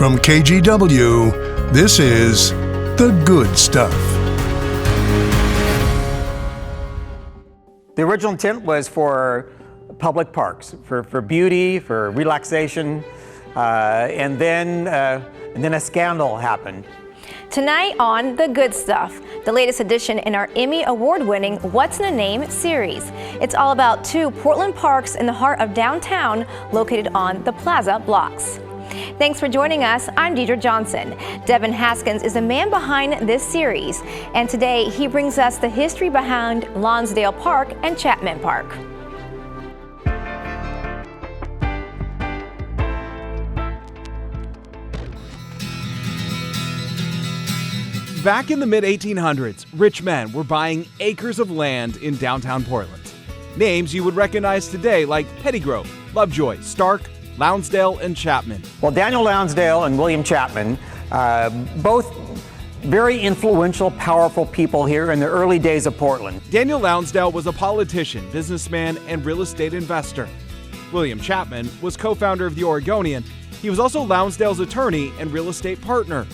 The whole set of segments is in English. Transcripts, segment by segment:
From KGW, this is The Good Stuff. The original intent was for public parks, for beauty, for relaxation, and then a scandal happened. Tonight on The Good Stuff, the latest edition in our Emmy Award-winning What's in a Name series. It's all about two Portland parks in the heart of downtown located on the Plaza blocks. Thanks for joining us. I'm Deidre Johnson. Devin Haskins is the man behind this series, and today he brings us the history behind Lonsdale Park and Chapman Park. Back in the mid-1800s, rich men were buying acres of land in downtown Portland. Names you would recognize today like Pettygrove, Lovejoy, Stark, Lonsdale, and Chapman. Well, Daniel Lonsdale and William Chapman, both very influential, powerful people here in the early days of Portland. Daniel Lonsdale was a politician, businessman, and real estate investor. William Chapman was co-founder of the Oregonian. He was also Lonsdale's attorney and real estate partner.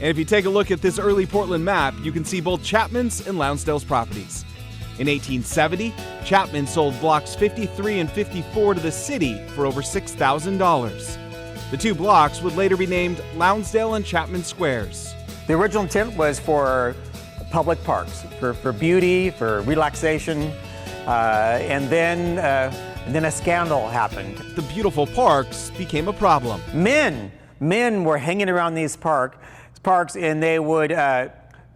And if you take a look at this early Portland map, you can see both Chapman's and Lonsdale's properties. In 1870, Chapman sold blocks 53 and 54 to the city for over $6,000. The two blocks would later be named Lonsdale and Chapman Squares. The original intent was for public parks, for beauty, for relaxation, and then a scandal happened. The beautiful parks became a problem. Men were hanging around these parks, and they would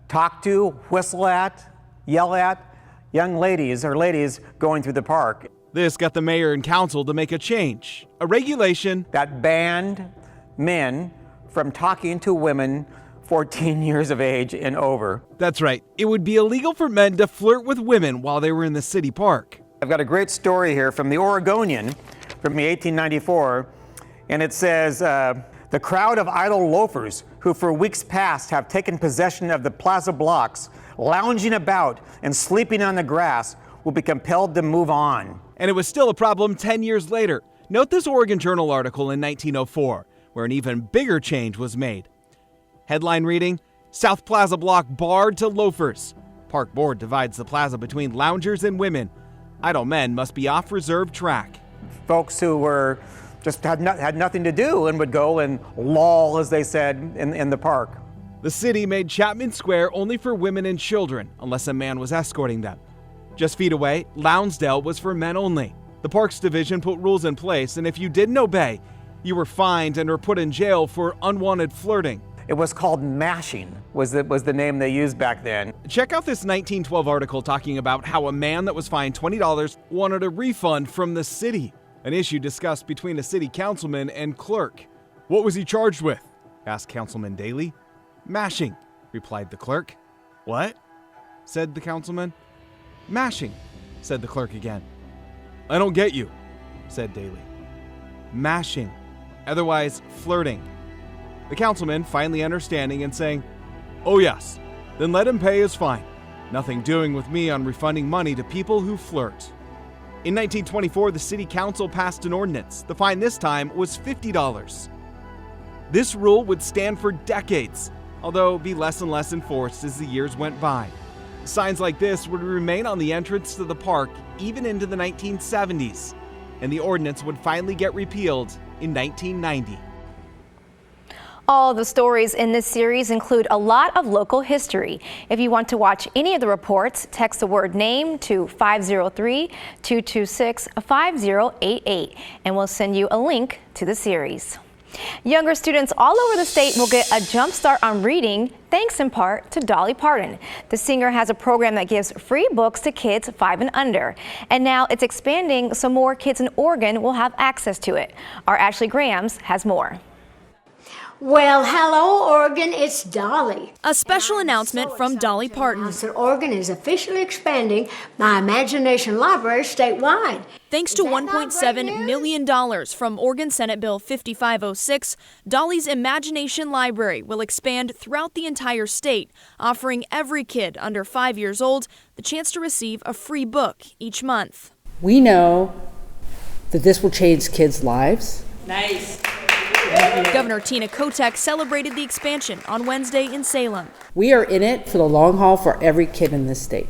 talk to, whistle at, yell at young ladies or ladies going through the park. This got the mayor and council to make a change, a regulation that banned men from talking to women 14 years of age and over. That's right. It would be illegal for men to flirt with women while they were in the city park. I've got a great story here from the Oregonian from 1894, and it says, the crowd of idle loafers who for weeks past have taken possession of the plaza blocks, lounging about and sleeping on the grass, will be compelled to move on. And it was still a problem 10 years later. Note this Oregon Journal article in 1904, where an even bigger change was made. Headline reading, South Plaza Block barred to loafers. Park Board divides the plaza between loungers and women. Idle men must be off reserved track. Folks who were just had nothing to do and would go and loll, as they said, in the park. The city made Chapman Square only for women and children, unless a man was escorting them. Just feet away, Lonsdale was for men only. The Parks Division put rules in place, and if you didn't obey, you were fined and were put in jail for unwanted flirting. It was called mashing, was the name they used back then. Check out this 1912 article talking about how a man that was fined $20 wanted a refund from the city. An issue discussed between a city councilman and clerk. What was he charged with? Asked Councilman Daly. Mashing, replied the clerk. What? Said the councilman. Mashing, said the clerk again. I don't get you, said Daly. Mashing, otherwise flirting. The councilman finally understanding and saying, oh yes, then let him pay his fine. Nothing doing with me on refunding money to people who flirt. In 1924, the city council passed an ordinance. The fine this time was $50. This rule would stand for decades, although be less and less enforced as the years went by. Signs like this would remain on the entrance to the park even into the 1970s, and the ordinance would finally get repealed in 1990. All the stories in this series include a lot of local history. If you want to watch any of the reports, text the word NAME to 503-226-5088, and we'll send you a link to the series. Younger students all over the state will get a jump start on reading, thanks in part to Dolly Parton. The singer has a program that gives free books to kids 5 and under. And now it's expanding so more kids in Oregon will have access to it. Our Ashley Grahams has more. Well, hello, Oregon, it's Dolly. A special announcement from Dolly Parton. That Oregon is officially expanding my Imagination Library statewide. Thanks to $1.7 million from Oregon Senate Bill 5506, Dolly's Imagination Library will expand throughout the entire state, offering every kid under 5 years old the chance to receive a free book each month. We know that this will change kids' lives. Nice. Governor Tina Kotek celebrated the expansion on Wednesday in Salem. We are in it for the long haul for every kid in this state,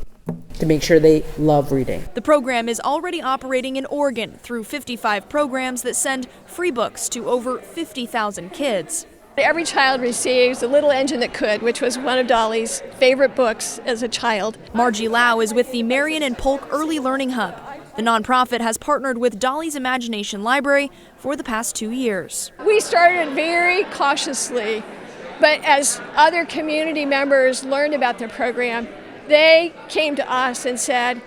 to make sure they love reading. The program is already operating in Oregon through 55 programs that send free books to over 50,000 kids. Every child receives A Little Engine That Could, which was one of Dolly's favorite books as a child. Margie Lau is with the Marion and Polk Early Learning Hub. The nonprofit has partnered with Dollys Imagination Library for the past 2 years. We started very cautiously, but as other community members learned about the program, they came to us and said,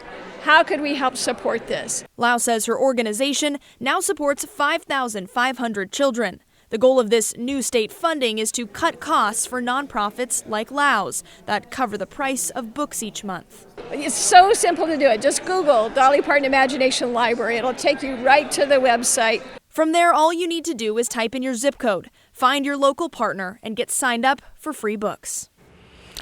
how could we help support this? Lau says her organization now supports 5,500 children. The goal of this new state funding is to cut costs for nonprofits like Lau's that cover the price of books each month. It's so simple to do it. Just Google Dolly Parton Imagination Library. It'll take you right to the website. From there, all you need to do is type in your zip code, find your local partner, and get signed up for free books.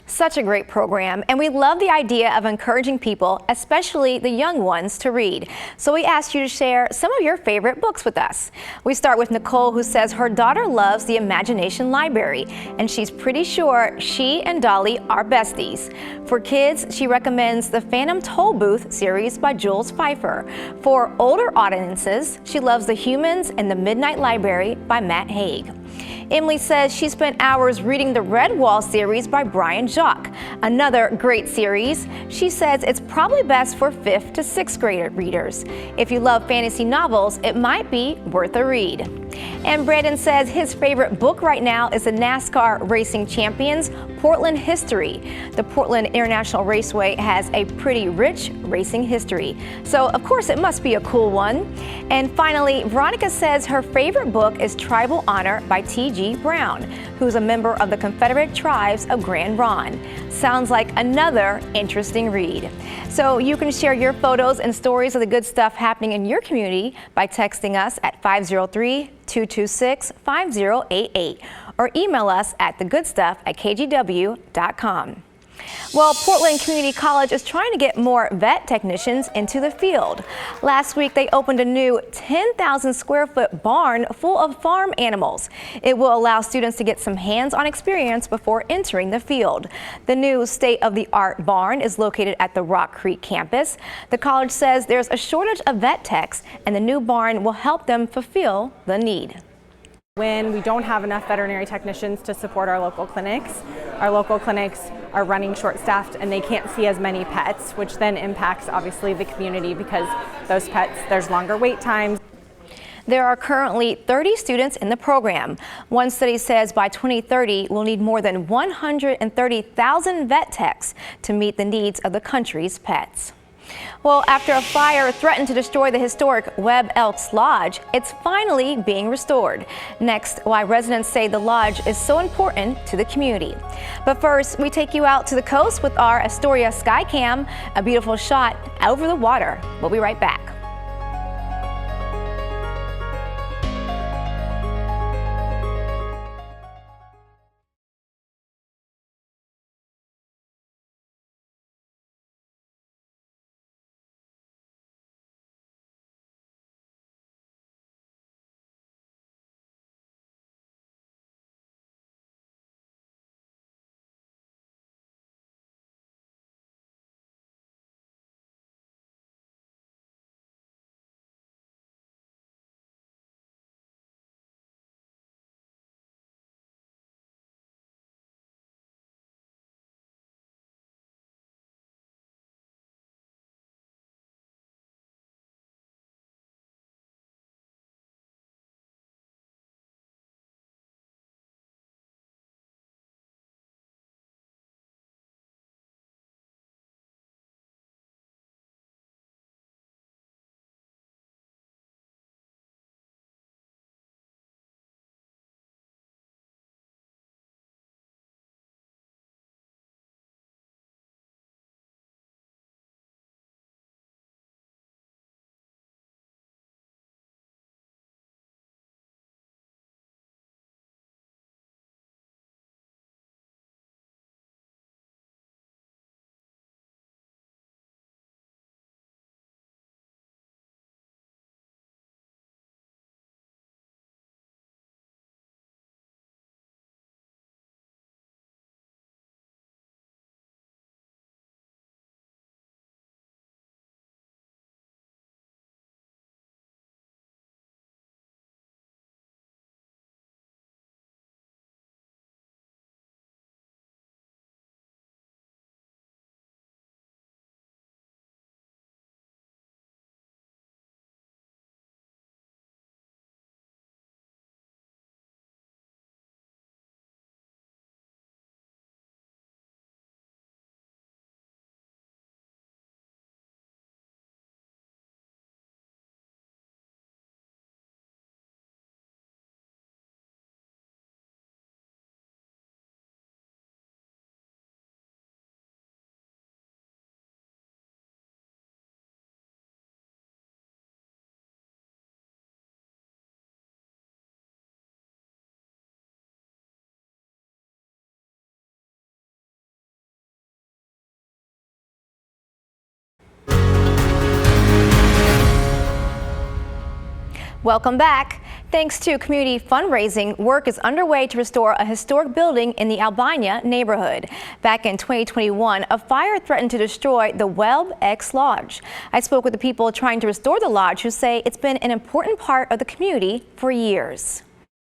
Such a great program, and we love the idea of encouraging people, especially the young ones, to read. So we asked you to share some of your favorite books with us. We start with Nicole, who says her daughter loves the Imagination Library, and she's pretty sure she and Dolly are besties. For kids, she recommends the Phantom Toll Booth series by Jules Pfeiffer. For older audiences, she loves The Humans and the Midnight Library by Matt Haig. Emily says she spent hours reading the Red Wall series by Brian Jacques, another great series. She says it's probably best for 5th to 6th grade readers. If you love fantasy novels, it might be worth a read. And Brandon says his favorite book right now is the NASCAR Racing Champions Portland History. The Portland International Raceway has a pretty rich racing history, so of course it must be a cool one. And finally, Veronica says her favorite book is Tribal Honor by T.G. Brown, who's a member of the Confederate Tribes of Grand Ronde. Sounds like another interesting read. So you can share your photos and stories of the good stuff happening in your community by texting us at 503-226-5088 or email us at thegoodstuff@kgw.com. Well, Portland Community College is trying to get more vet technicians into the field. Last week, they opened a new 10,000 square foot barn full of farm animals. It will allow students to get some hands-on experience before entering the field. The new state-of-the-art barn is located at the Rock Creek campus. The college says there's a shortage of vet techs, and the new barn will help them fulfill the need. When we don't have enough veterinary technicians to support our local clinics are running short-staffed and they can't see as many pets, which then impacts obviously the community because those pets, there's longer wait times. There are currently 30 students in the program. One study says by 2030 we'll need more than 130,000 vet techs to meet the needs of the country's pets. Well, after a fire threatened to destroy the historic Elks Lodge, it's finally being restored. Next, why residents say the lodge is so important to the community. But first, we take you out to the coast with our Astoria Skycam, a beautiful shot over the water. We'll be right back. Welcome back. Thanks to community fundraising, work is underway to restore a historic building in the Albina neighborhood. Back in 2021, a fire threatened to destroy the Elks Lodge. I spoke with the people trying to restore the lodge who say it's been an important part of the community for years.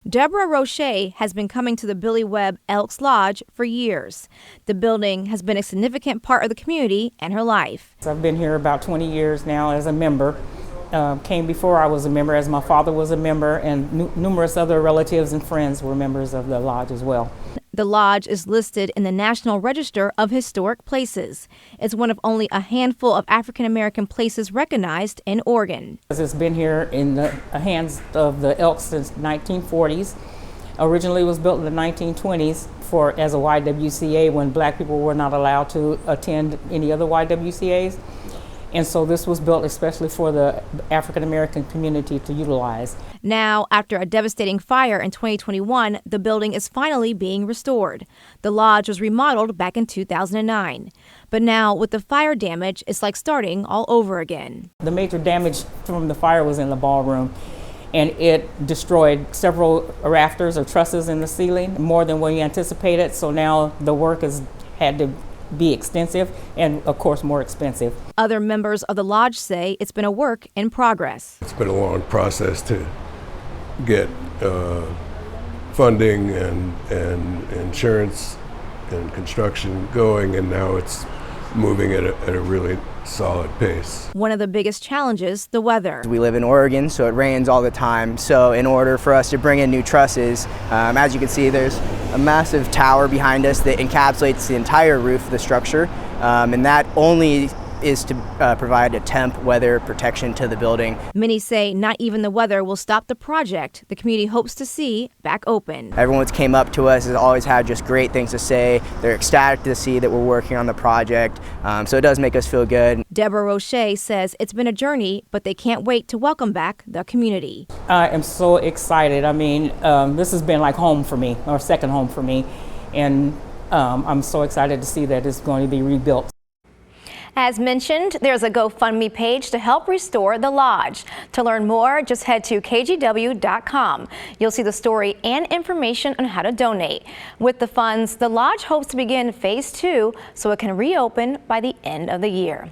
Deborah Roche has been coming to the Billy Webb Elks Lodge for years. The building has been a significant part of the community and her life. I've been here about 20 years now as a member. Came before I was a member, as my father was a member, and numerous other relatives and friends were members of the lodge as well. The lodge is listed in the National Register of Historic Places. It's one of only a handful of African American places recognized in Oregon. It's been here in the hands of the Elks since 1940s. Originally it was built in the 1920s as a YWCA when black people were not allowed to attend any other YWCAs. And so this was built especially for the African American community to utilize. Now, after a devastating fire in 2021, the building is finally being restored. The lodge was remodeled back in 2009. But now, with the fire damage, it's like starting all over again. The major damage from the fire was in the ballroom, and it destroyed several rafters or trusses in the ceiling, more than we anticipated. So now the work has had to be extensive and, of course, more expensive. Other members of the lodge say it's been a work in progress. It's been a long process to get funding and insurance and construction going, and now it's moving at a really solid pace. One of the biggest challenges, the weather. We live in Oregon, so it rains all the time. So in order for us to bring in new trusses, as you can see, there's a massive tower behind us that encapsulates the entire roof of the structure, and that only is to provide a temp weather protection to the building. Many say not even the weather will stop the project the community hopes to see back open. Everyone that's came up to us has always had just great things to say. They're ecstatic to see that we're working on the project, so it does make us feel good. Deborah Roche says it's been a journey, but they can't wait to welcome back the community. I am so excited. I mean, this has been like home for me, or second home for me, and I'm so excited to see that it's going to be rebuilt. As mentioned, there's a GoFundMe page to help restore the lodge. To learn more, just head to kgw.com. You'll see the story and information on how to donate. With the funds, the lodge hopes to begin phase 2 so it can reopen by the end of the year.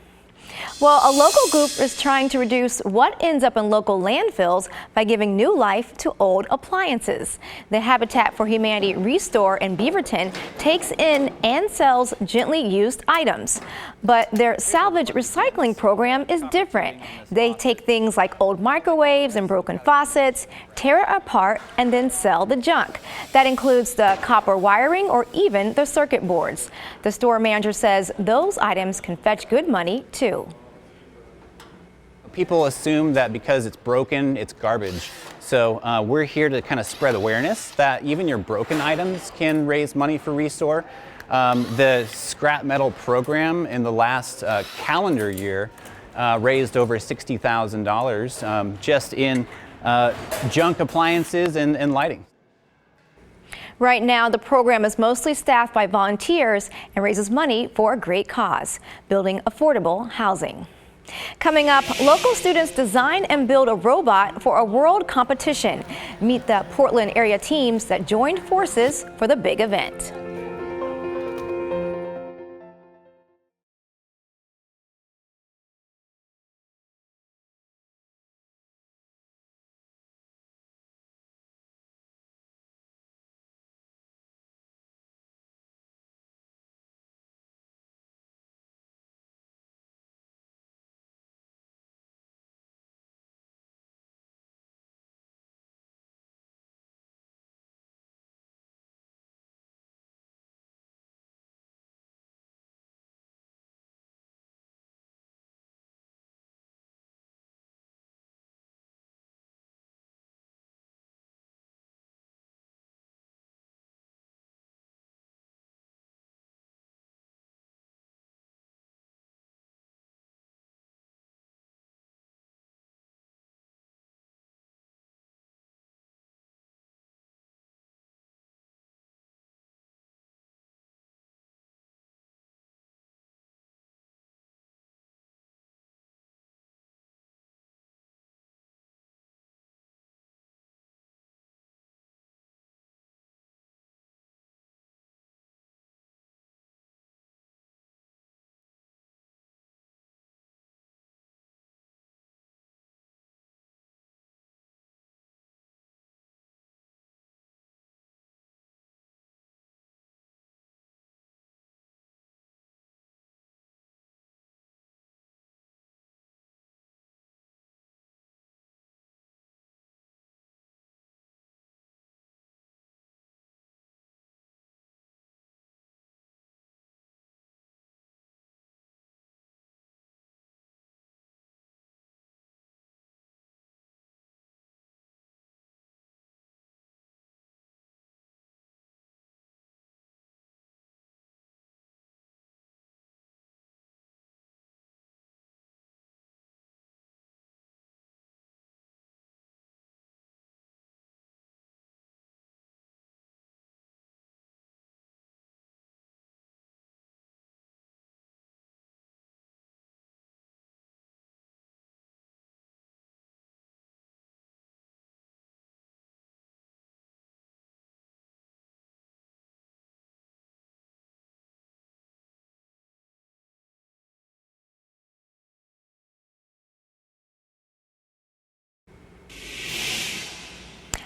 Well, a local group is trying to reduce what ends up in local landfills by giving new life to old appliances. The Habitat for Humanity Restore in Beaverton takes in and sells gently used items. But their salvage recycling program is different. They take things like old microwaves and broken faucets, tear it apart, and then sell the junk. That includes the copper wiring or even the circuit boards. The store manager says those items can fetch good money too. People assume that because it's broken, it's garbage. So we're here to kind of spread awareness that even your broken items can raise money for Restore. The scrap metal program in the last calendar year raised over $60,000 just in junk appliances and lighting. Right now, the program is mostly staffed by volunteers and raises money for a great cause, building affordable housing. Coming up, local students design and build a robot for a world competition. Meet the Portland area teams that joined forces for the big event.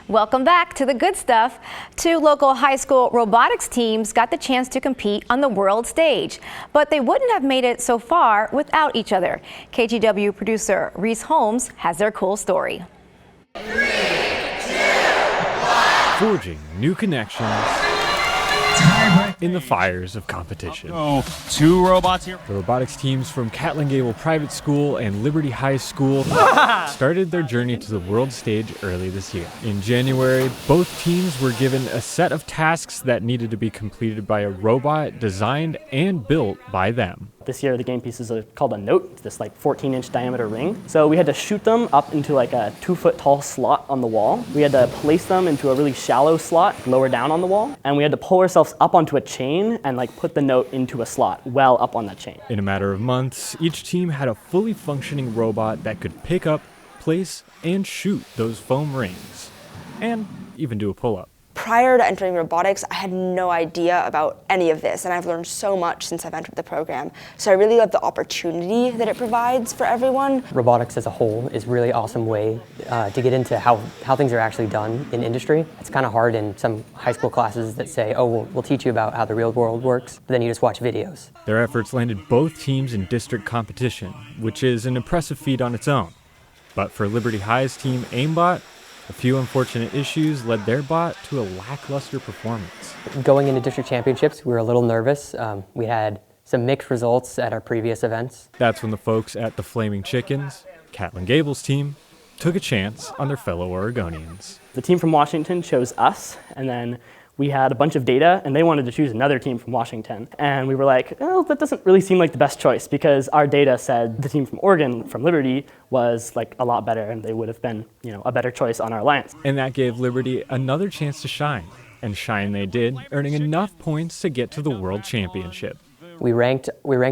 Welcome back to the good stuff. 2 local high school robotics teams got the chance to compete on the world stage, but they wouldn't have made it so far without each other. KGW producer Reese Holmes has their cool story. Forging new connections in the fires of competition. Oh, 2 robots here. The robotics teams from Catlin Gable Private School and Liberty High School started their journey to the world stage early this year. In January, both teams were given a set of tasks that needed to be completed by a robot designed and built by them. This year the game pieces are called a note. It's this like 14-inch diameter ring. So we had to shoot them up into like a 2-foot tall slot on the wall. We had to place them into a really shallow slot lower down on the wall. And we had to pull ourselves up onto a chain and like put the note into a slot well up on that chain. In a matter of months, each team had a fully functioning robot that could pick up, place, and shoot those foam rings. And even do a pull-up. Prior to entering robotics, I had no idea about any of this, and I've learned so much since I've entered the program. So I really love the opportunity that it provides for everyone. Robotics as a whole is a really awesome way to get into how things are actually done in industry. It's kind of hard in some high school classes that say, oh, we'll teach you about how the real world works, but then you just watch videos. Their efforts landed both teams in district competition, which is an impressive feat on its own. But for Liberty High's team, Aimbot, a few unfortunate issues led their bot to a lackluster performance. Going into district championships, we were a little nervous. We had some mixed results at our previous events. That's when the folks at the Flaming Chickens, Catlin Gable's team, took a chance on their fellow Oregonians. The team from Washington chose us, and then we had a bunch of data, and they wanted to choose another team from Washington. And we were like, oh, that doesn't really seem like the best choice, because our data said the team from Oregon, from Liberty, was like a lot better, and they would have been, a better choice on our alliance. And that gave Liberty another chance to shine. And shine they did, earning enough points to get to the World Championship. We ranked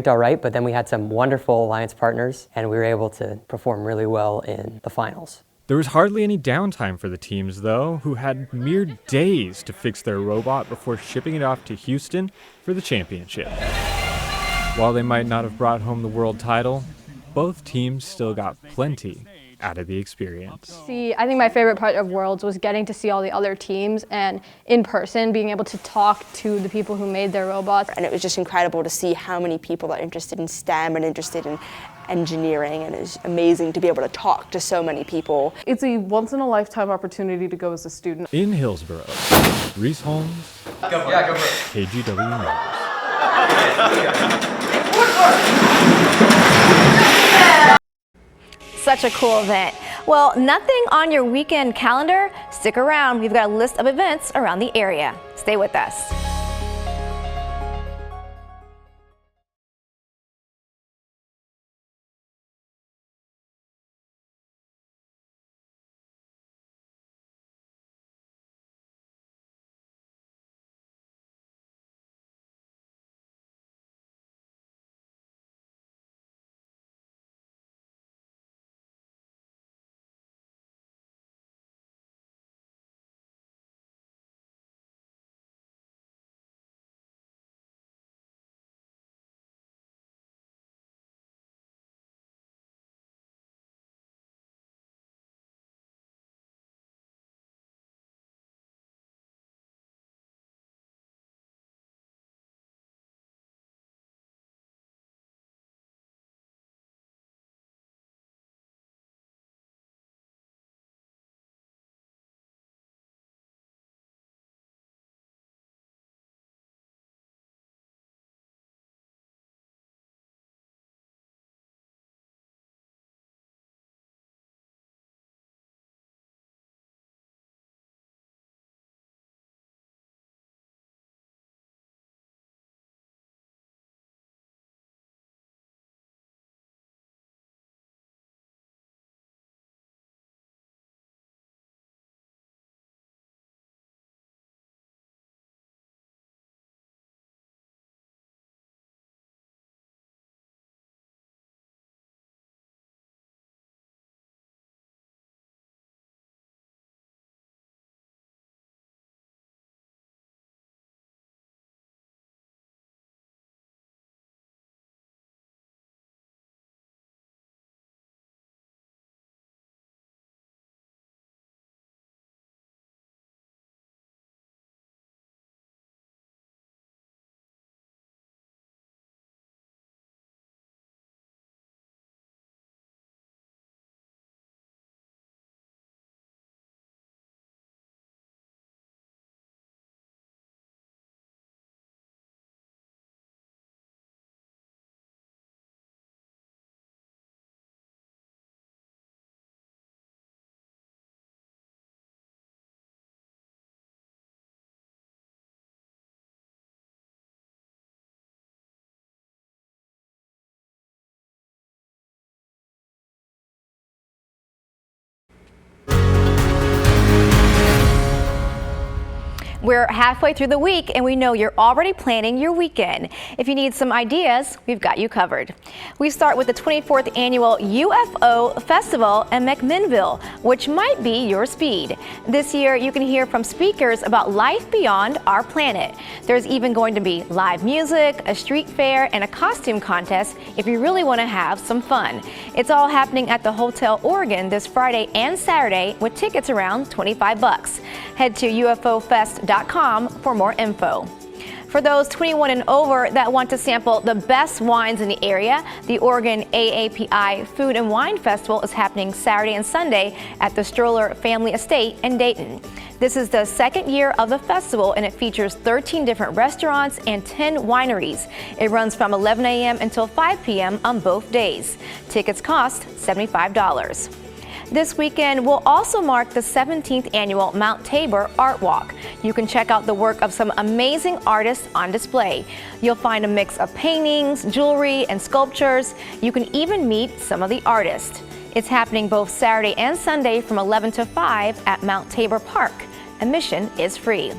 all right, but then we had some wonderful alliance partners, and we were able to perform really well in the finals. There was hardly any downtime for the teams, though, who had mere days to fix their robot before shipping it off to Houston for the championship. While they might not have brought home the world title, both teams still got plenty out of the experience. I think my favorite part of Worlds was getting to see all the other teams and in person being able to talk to the people who made their robots. And it was just incredible to see how many people are interested in STEM and interested in engineering, and it's amazing to be able to talk to so many people. It's a once-in-a-lifetime opportunity to go as a student. In Hillsboro, Reese Holmes, go for it. KGW News. Such a cool event. Well, nothing on your weekend calendar? Stick around. We've got a list of events around the area. Stay with us. We're halfway through the week and we know you're already planning your weekend. If you need some ideas, we've got you covered. We start with the 24th annual UFO Festival in McMinnville, which might be your speed. This year you can hear from speakers about life beyond our planet. There's even going to be live music, a street fair, and a costume contest if you really want to have some fun. It's all happening at the Hotel Oregon this Friday and Saturday with tickets around $25. Head to UFOfest.com for more info. For those 21 and over that want to sample the best wines in the area, the Oregon AAPI Food and Wine Festival is happening Saturday and Sunday at the Stroller Family Estate in Dayton. This is the second year of the festival and it features 13 different restaurants and 10 wineries. It runs from 11 a.m. until 5 p.m. on both days. Tickets cost $75. This weekend will also mark the 17th annual Mount Tabor Art Walk. You can check out the work of some amazing artists on display. You'll find a mix of paintings, jewelry, and sculptures. You can even meet some of the artists. It's happening both Saturday and Sunday from 11 to 5 at Mount Tabor Park. Admission is free.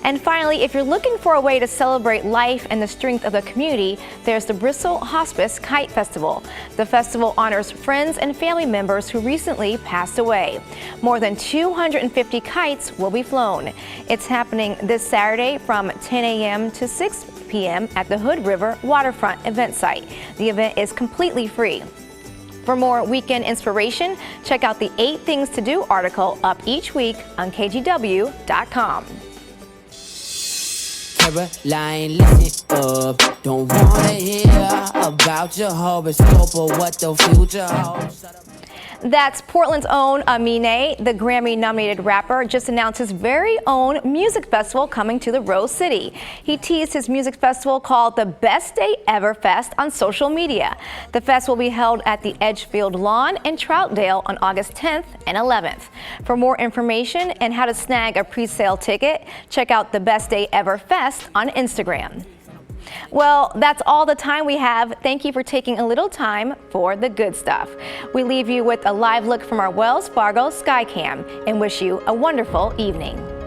And finally, if you're looking for a way to celebrate life and the strength of the community, there's the Bristol Hospice Kite Festival. The festival honors friends and family members who recently passed away. More than 250 kites will be flown. It's happening this Saturday from 10 a.m. to 6 p.m. at the Hood River Waterfront event site. The event is completely free. For more weekend inspiration, check out the 8 Things to Do article up each week on KGW.com. Caroline, listen up. Don't wanna hear about your horoscope or what the future holds. That's Portland's own Amine, the Grammy-nominated rapper, just announced his very own music festival coming to the Rose City. He teased his music festival called the Best Day Ever Fest on social media. The fest will be held at the Edgefield Lawn in Troutdale on August 10th and 11th. For more information and how to snag a pre-sale ticket, check out the Best Day Ever Fest on Instagram. Well, that's all the time we have. Thank you for taking a little time for the good stuff. We leave you with a live look from our Wells Fargo Skycam and wish you a wonderful evening.